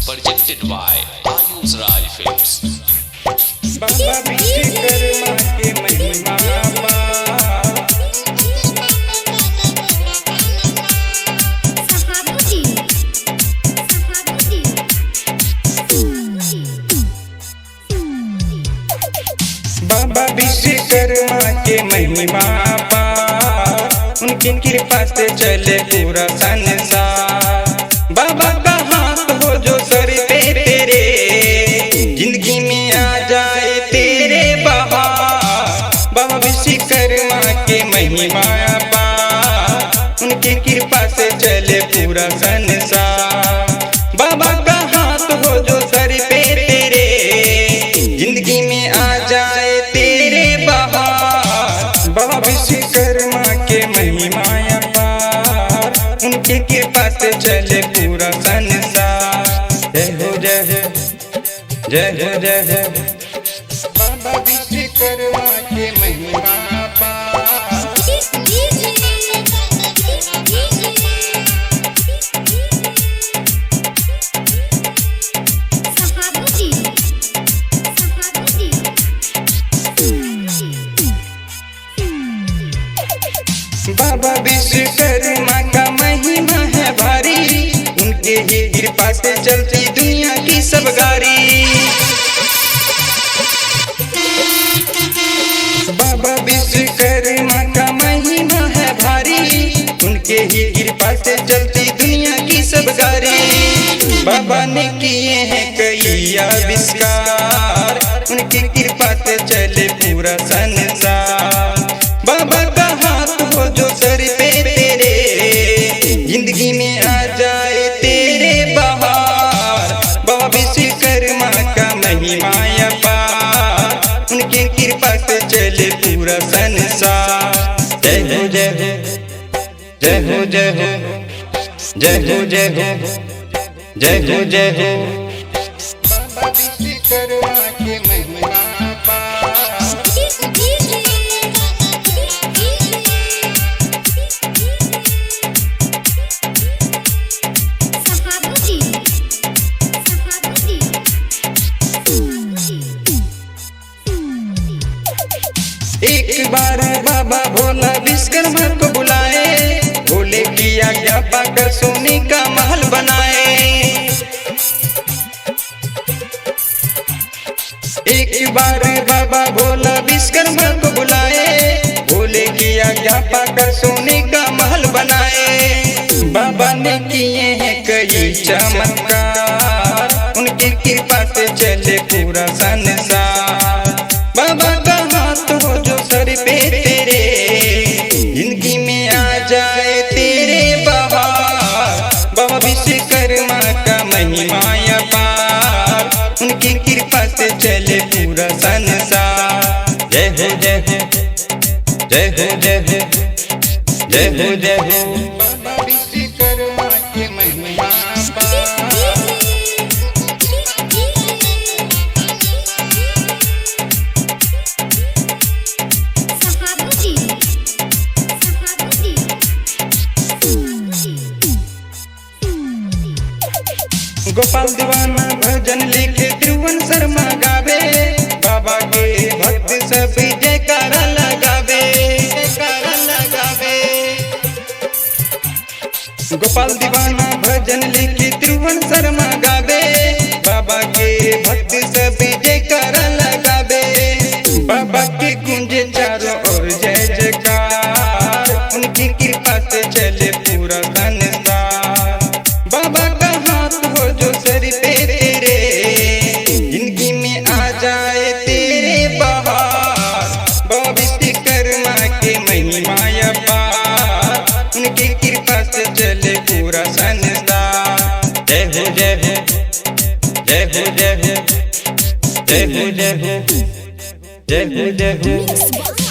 Projected by Ayush Raj Films. बाबा विश्वकर्मा के महिमा बाबा विश्वकर्मा के महिमा पा उनकी कृपा से चले पूरा संसार। बाबा का हाथ हो जो सर पे तेरे, जिंदगी में आ जाए तेरे बहार। बाबा विश्वकर्मा के महिमा पा उनकी कृपा से चले पूरा संसार। बाबा का हाथ हो जो सर पे तेरे, जिंदगी में आ जाए तेरे बहार। बाबा विश्वकर्मा के महिमा पार उनकी कृपा से चले पूरा संसार। जय हो जय हो जय हो जय हो बाबा विश्वकर्मा के महिमा पार। बाबा विश्वकर्मा का महिमा है भारी, उनके ही कृपा से चलती दुनिया की सब गाड़ी। बाबा विश्वकर्मा का महिमा है भारी, उनके ही कृपा से चलती दुनिया की सब गाड़ी। बाबा ने किए हैं कई आविष्कार, उनकी कृपा से चले पूरा संसार। बाबा का हाथ हो जो सर पे तेरे, जिंदगी में आ जाए तेरे बहार। बाबा विश्वकर्मा का महिमा पार उनकी कृपा से चले पूरा संसार। जय हो जय हो जय हो जय हो जय हो जय हो जय हो जय हो बाबा विश्वकर्मा के महिमा पार। एक बार बाबा भोला विश्वकर्मा को बुलाए, भोले की आज्ञा पाकर सोने का महल बनाए। एक बार बाबा भोला विश्वकर्मा को बुलाए, भोले की आज्ञा पाकर सोने का महल बनाए। बाबा ने किए हैं कई चमत्कार, उनकी कृपा से चले पूरा संसार। बाबा का हाथ हो जो सर पे तेरे, जिंदगी में आ जाए तेरे बहार। बाबा विश्वकर्मा का महिमा पार उनकी कृपा से चले पूरा संसार। जय हो जय हो जय हो जय हो जय हो जय हो बाबा विश्वकर्मा के महिमा पार। गोपाल दीवाना भजन लिखे त्रिभुवन शर्मा गावे, बाबा के भक्त सब जयकारा लगावे जयकारा लगावे। गोपाल दीवाना भजन लिखे त्रिभुवन शर्मा गावे, बाबा के भक्त सब जयकारा लगावे। बाबा के गूंजे चारों ओर जय जयकार, उनकी कृपा से चले पूरा संसार। बाबा का हाथ हो जो सर पे तेरे, जिंदगी में आ जाए तेरे बहार। बाबा विश्वकर्मा के महिमा पार उनकी कृपा से चले पूरा संसार। जय हो जय हो जय हो जय हो जय हो जय हो जय हो जय हो।